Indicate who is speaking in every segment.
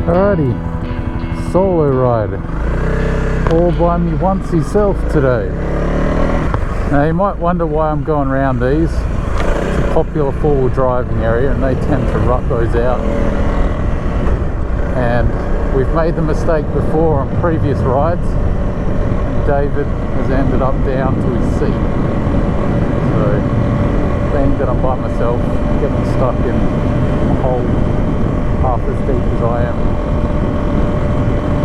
Speaker 1: Alrighty, solo ride, all by me once himself today. Now you might wonder why I'm going around these. It's a popular four-wheel driving area and they tend to rut those out. And we've made the mistake before on previous rides. And David has ended up down to his seat. So, being that I'm by myself, getting stuck in a hole half as deep as I am,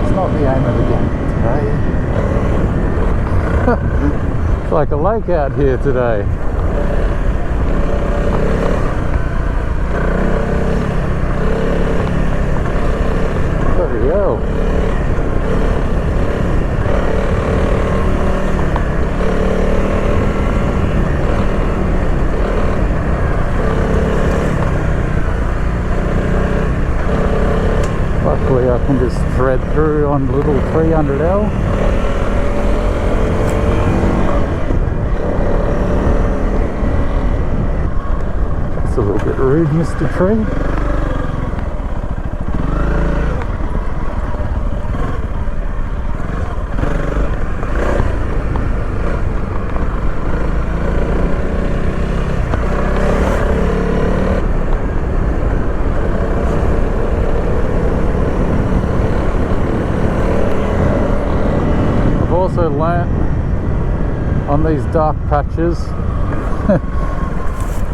Speaker 1: it's not the aim of the game today. It's like a lake out here today. Bloody hell. Luckily I can just thread through on the little 300L. That's a little bit rude, Mr. Tree. Also learnt on these dark patches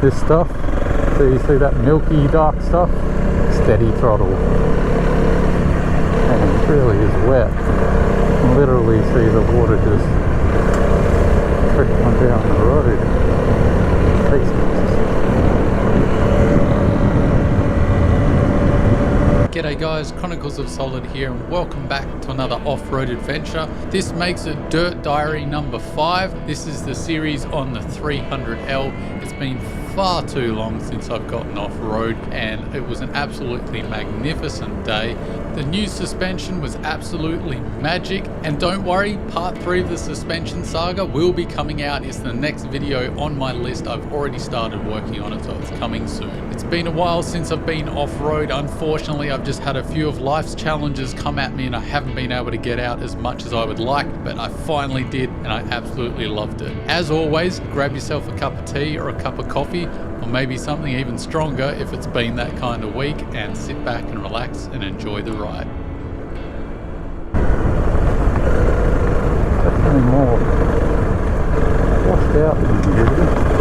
Speaker 1: this stuff, so you see that milky dark stuff, steady throttle, and it really is wet. You can literally see the water just trickling down the road.
Speaker 2: G'day guys, Chronicles of Solid here and welcome back to another off-road adventure. This makes it Dirt Diary number 5. This is the series on the 300L. It's been far too long since I've gotten off-road and it was an absolutely magnificent day. The new suspension was absolutely magic, and don't worry, part 3 of the suspension saga will be coming out. It's the next video on my list. I've already started working on it, so it's coming soon. It's been a while since I've been off-road. Unfortunately, I've just had a few of life's challenges come at me and I haven't been able to get out as much as I would like, but I finally did and I absolutely loved it. As always, grab yourself a cup of tea or a cup of coffee, or maybe something even stronger if it's been that kind of week, and sit back and relax and enjoy the ride.
Speaker 1: Definitely more washed out than usual.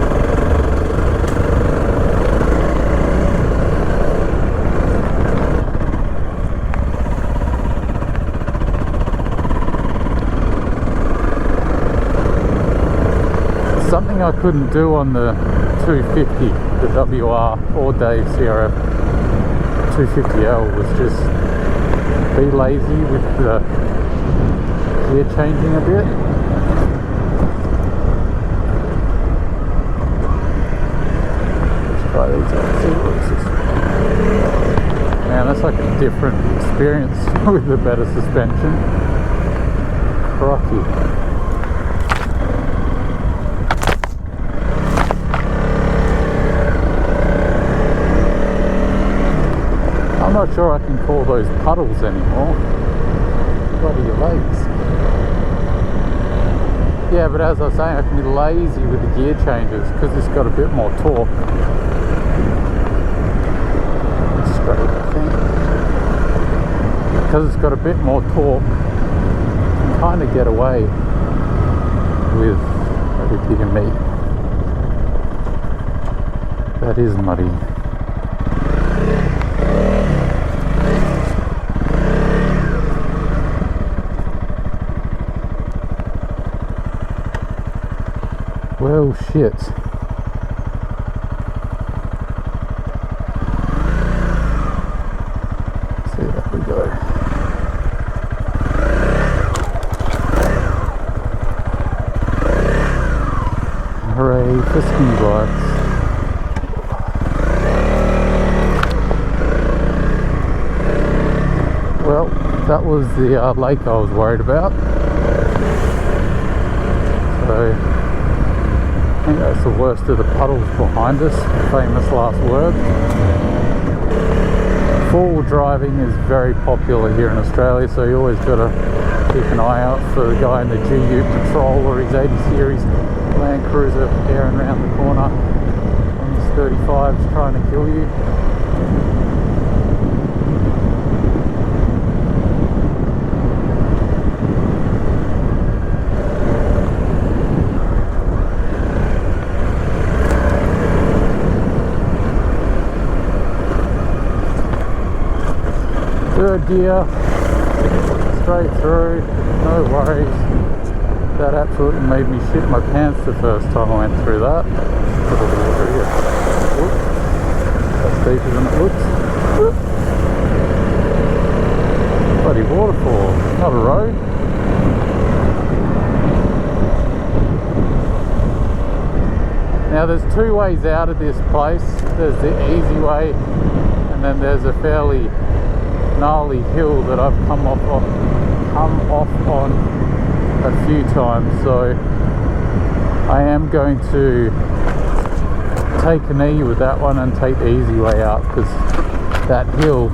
Speaker 1: Something I couldn't do on the 250, the WR or Dave CRF 250L, was just be lazy with the gear changing a bit. Let's try these out, see what this is. Man, that's like a different experience with the better suspension. Crocky. I'm not sure I can call those puddles anymore. Bloody legs. Yeah, but as I was saying, I can be lazy with the gear changes because it's got a bit more torque. Straight, I think. Because it's got a bit more torque, you can kind of get away with a bigger meat. That is muddy. Well, shit. See, there we go. Hooray for ski bikes. Well, that was the lake I was worried about. So I think that's the worst of the puddles behind us. Famous last word. Four-wheel driving is very popular here in Australia, so you always got to keep an eye out for the guy in the GU Patrol or his 80 series Land Cruiser tearing around the corner on his 35s trying to kill you. Third gear, straight through, no worries. That absolutely made me shit my pants the first time I went through that. Put a little water here. Whoops. That's deeper than it looks. Whoop. Bloody waterfall, not a road. Now there's two ways out of this place. There's the easy way, and then there's a fairly gnarly hill that I've come off on a few times, so I am going to take a knee with that one and take the easy way out, because that hill,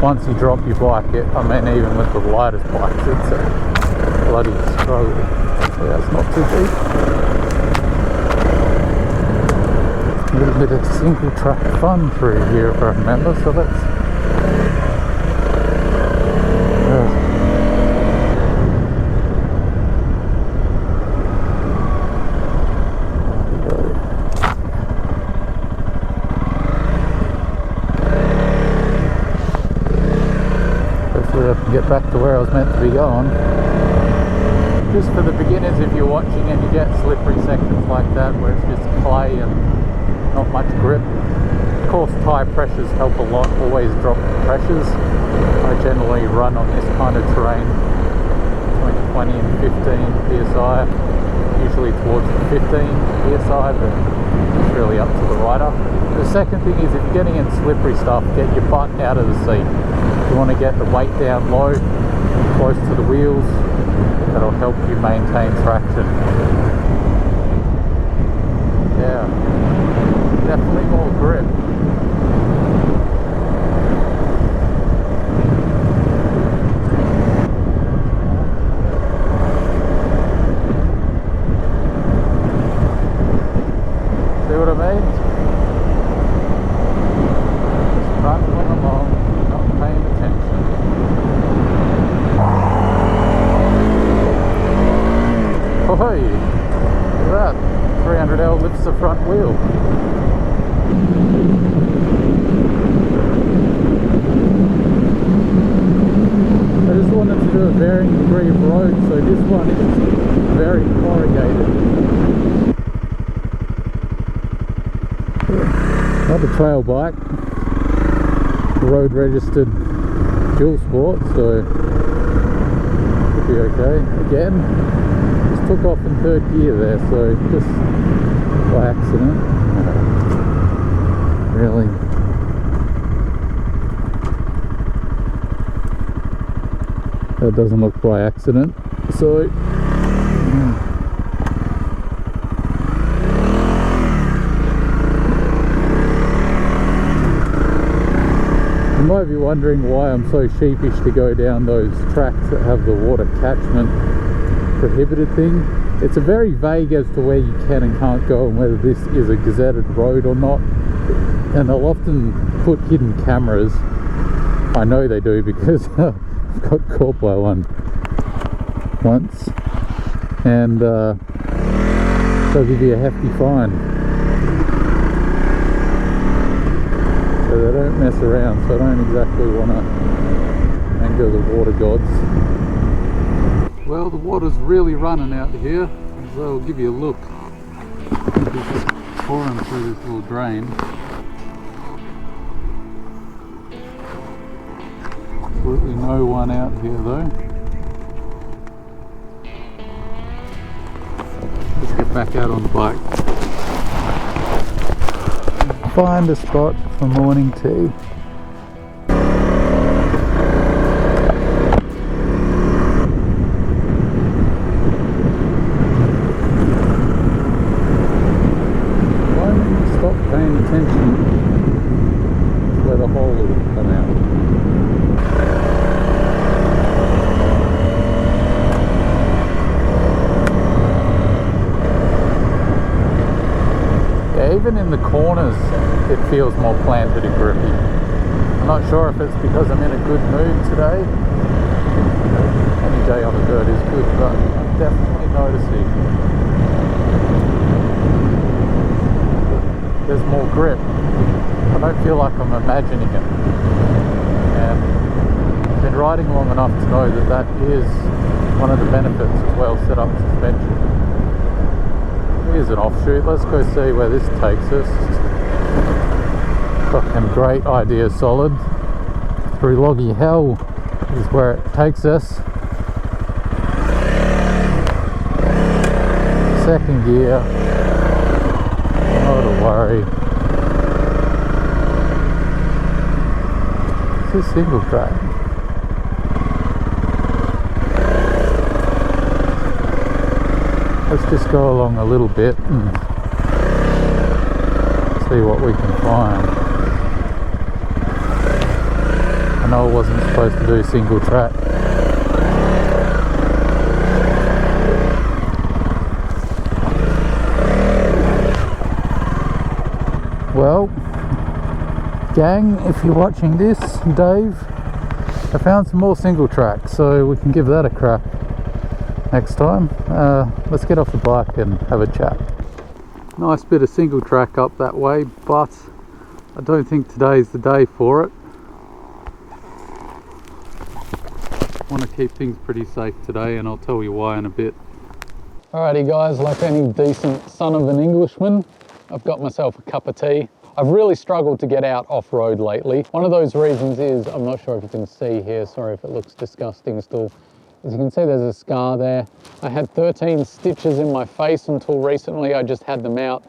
Speaker 1: once you drop your bike, I mean even with the lightest bikes, it's a bloody struggle. So that's not too deep. A little bit of single track fun through here if I remember, so that's get back to where I was meant to be going. Just for the beginners, if you're watching and you get slippery sections like that where it's just clay and not much grip, of course tire pressures help a lot. Always drop the pressures. I generally run on this kind of terrain between 20 and 15 psi, usually towards the 15 psi, but it's really up to the rider. The second thing is, if you're getting in slippery stuff, get your butt out of the seat. You want to get the weight down low, close to the wheels. That'll help you maintain traction. Yeah, definitely more grip. See what I mean? Just run along. Paying attention. Oh hey, look at that, 300L lifts the front wheel. I just wanted to do a varying degree of road, so this one is very corrugated. Not a trail bike. Road registered dual sport, so should be okay. Again, just took off in third gear there, so just by accident. Really. That doesn't look by accident, so you might be wondering why I'm so sheepish to go down those tracks that have the water catchment prohibited thing. It's a very vague as to where you can and can't go and whether this is a gazetted road or not. And they'll often put hidden cameras. I know they do because I've got caught by one once. And they'll give you a hefty fine. So they don't mess around, so I don't exactly want to anger the water gods. Well, the water's really running out here, so I'll give you a look. Just pouring through this little drain. Absolutely no one out here though. Let's get back out on the bike. Find a spot for morning tea. The moment you stop paying attention is where the stop all of them for now. Yeah, even in the corners it feels more planted and grippy. I'm not sure if it's because I'm in a good mood today. Any day on the dirt is good, but I'm definitely noticing there's more grip. I don't feel like I'm imagining it. And I've been riding long enough to know that that is one of the benefits of well set up suspension. Here's an offshoot. Let's go see where this takes us. Fucking great idea, Solid. Through loggy hell is where it takes us. Second gear. Not to worry. It's a single track. Let's just go along a little bit and see what we can find. I know I wasn't supposed to do single track. Well, gang, if you're watching this, Dave, I found some more single track, so we can give that a crack next time. Let's get off the bike and have a chat. Nice bit of single track up that way, but I don't think today's the day for it. I want to keep things pretty safe today, and I'll tell you why in a bit. Alrighty guys, like any decent son of an Englishman, I've got myself a cup of tea. I've really struggled to get out off-road lately. One of those reasons is, I'm not sure if you can see here, sorry if it looks disgusting still. As you can see, there's a scar there. I had 13 stitches in my face until recently. I just had them out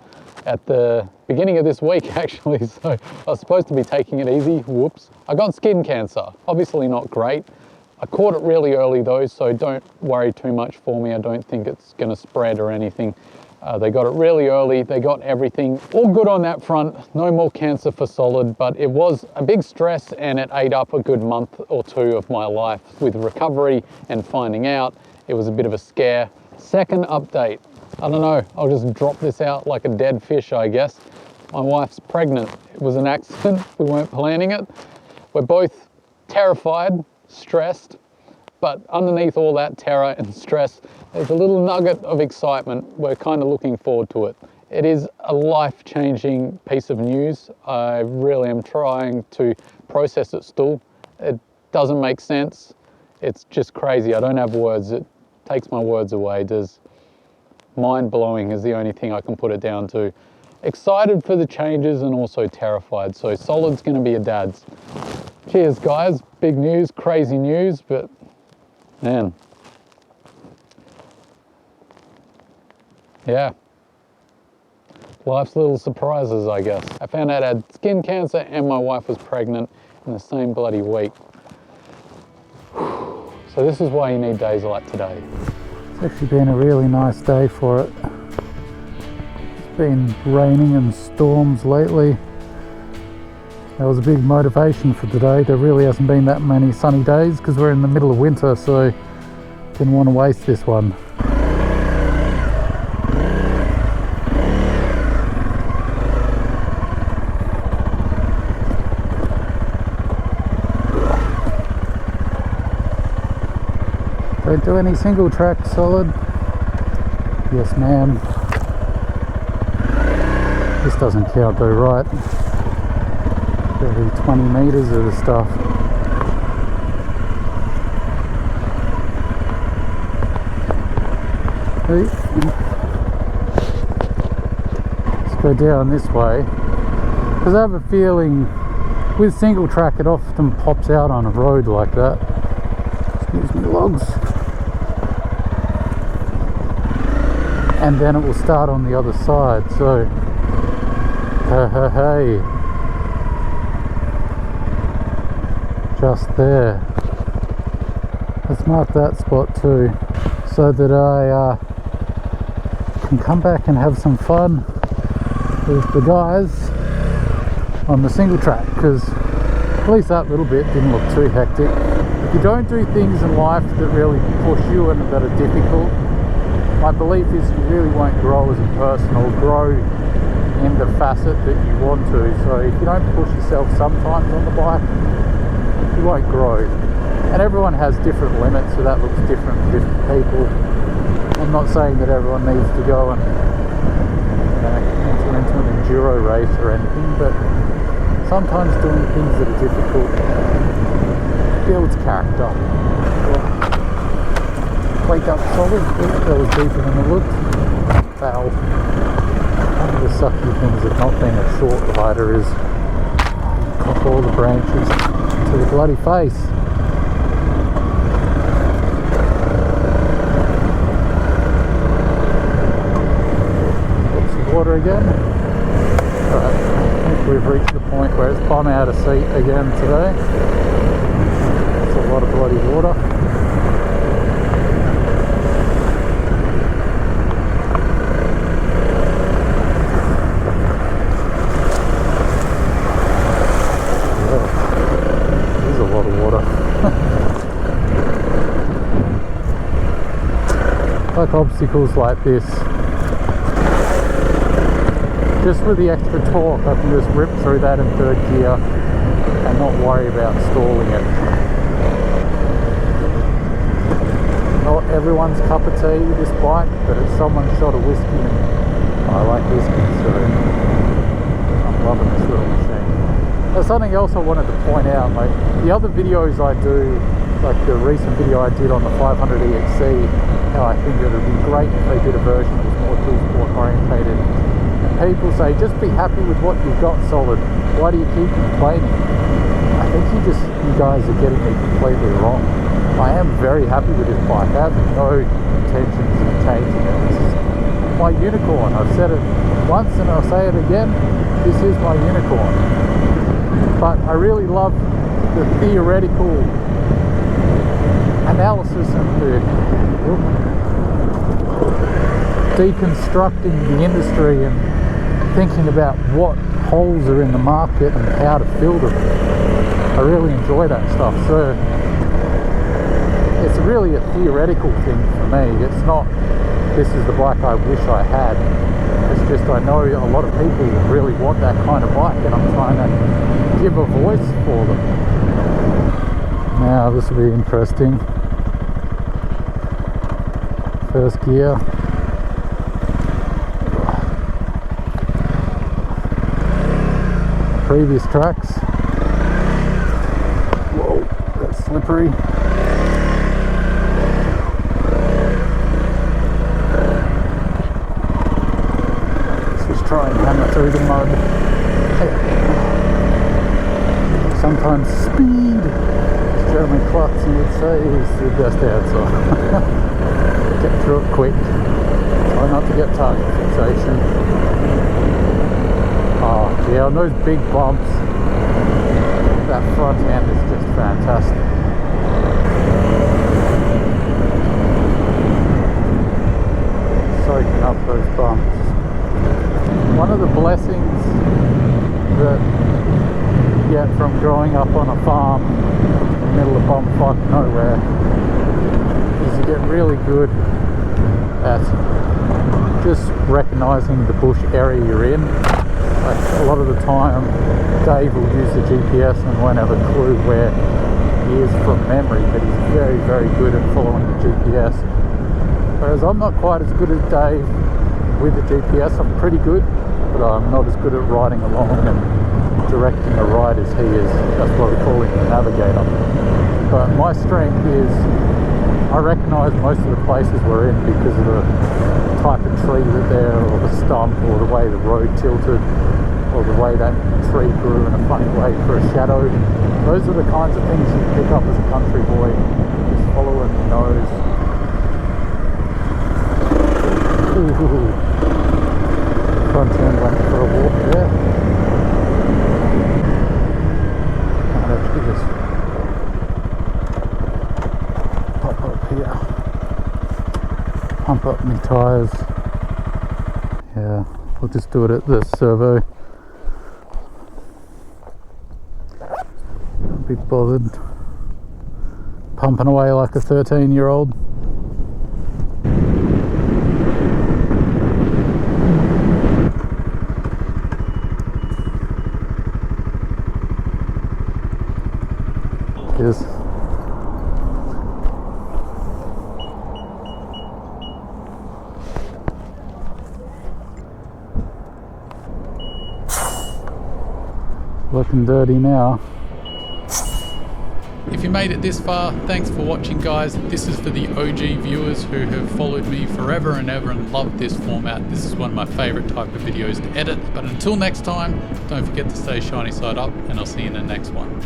Speaker 1: at the beginning of this week actually, so I was supposed to be taking it easy, whoops. I got skin cancer, obviously not great. I caught it really early though, so don't worry too much for me. I don't think it's gonna spread or anything. They got it really early, they got everything all good on that front, no more cancer for Solid, but it was a big stress and it ate up a good month or two of my life with recovery and finding out. It was a bit of a scare. Second update, I don't know, I'll just drop this out like a dead fish, I guess. My wife's pregnant. It was an accident, we weren't planning it. We're both terrified, stressed, but underneath all that terror and stress, there's a little nugget of excitement. We're kind of looking forward to it. It is a life-changing piece of news. I really am trying to process it still. It doesn't make sense. It's just crazy. I don't have words. It takes my words away. Just mind-blowing is the only thing I can put it down to. Excited for the changes and also terrified. So Solid's gonna be a dad's. Cheers guys, big news, crazy news, but man. Yeah. Life's little surprises, I guess. I found out I had skin cancer and my wife was pregnant in the same bloody week. So this is why you need days like today. It's actually been a really nice day for it. It's been raining and storms lately. That was a big motivation for today. There really hasn't been that many sunny days because we're in the middle of winter, so didn't want to waste this one. Don't do any single track, Solid. Yes, ma'am. This doesn't count though, right? Barely 20 meters of the stuff. Let's go down this way. Because I have a feeling with single track it often pops out on a road like that. Excuse me, logs. And then it will start on the other side, so hey, just there. Let's mark that spot too, so that I can come back and have some fun with the guys on the single track, because At least that little bit didn't look too hectic. If you don't do things in life that really push you and that are difficult, my belief is you really won't grow as a person or grow in the facet that you want to. So if you don't push yourself sometimes on the bike, you won't grow. And everyone has different limits, so that looks different for different people. I'm not saying that everyone needs to go and enter into an enduro race or anything, but sometimes doing things that are difficult builds character. Wake up solid. That was deeper than it looked. Foul. One of the sucky things of not being a short rider is you cop all the branches to the bloody face. Oops, some water again. Alright, I think we've reached the point where it's bum out of seat again today. That's a lot of bloody water. Like obstacles like this, just with the extra torque I can just rip through that in third gear and not worry about stalling it. Not everyone's cup of tea, this bike, but it's someone's shot of whiskey and I like whiskey, so I'm loving this little machine. There's something else I wanted to point out, like the other videos I do, like the recent video I did on the 500 EXC, how I think it would be great if they did a version that was more tool sport orientated. And people say, just be happy with what you've got, Solid. Why do you keep complaining? I think you guys are getting me completely wrong. I am very happy with this bike. I have no intentions of changing it. This is my unicorn. I've said it once and I'll say it again. This is my unicorn. But I really love the theoretical analysis and the deconstructing the industry and thinking about what holes are in the market and how to fill them. I really enjoy that stuff. So it's really a theoretical thing for me. It's not, this is the bike I wish I had. It's just I know a lot of people really want that kind of bike and I'm trying to give a voice for them. Now this will be interesting. First gear. Previous tracks. Whoa, that's slippery. Let's just try and hammer through the mud. Sometimes speed, as Jeremy Clarkson would say, is the best answer. Get through it quick. Try not to get target fixation. Oh yeah, on those big bumps, that front end is just fantastic. Soaking up those bumps. One of the blessings that you get from growing up on a farm in the middle of bumfuck nowhere is you get really good at just recognizing the bush area you're in. Like a lot of the time Dave will use the GPS and won't have a clue where he is from memory, but he's very, very good at following the GPS. Whereas I'm not quite as good as Dave with the GPS. I'm pretty good, but I'm not as good at riding along and directing a ride as he is. That's why we call him the navigator. But my strength is I recognise most of the places we're in because of the type of tree that's there, or the stump, or the way the road tilted, or the way that tree grew in a funny way for a shadow. Those are the kinds of things you pick up as a country boy, just following the nose. Ooh. Front end went for a walk there. Might actually just pop up here. Pump up my tyres. Yeah, we'll just do it at the servo. Can't be bothered pumping away like a 13-year-old. Cheers. Looking dirty now.
Speaker 2: If you made it this far, thanks for watching, guys. This is for the OG viewers who have followed me forever and ever and loved this format. This is one of my favorite type of videos to edit. But until next time, don't forget to stay shiny side up, and I'll see you in the next one.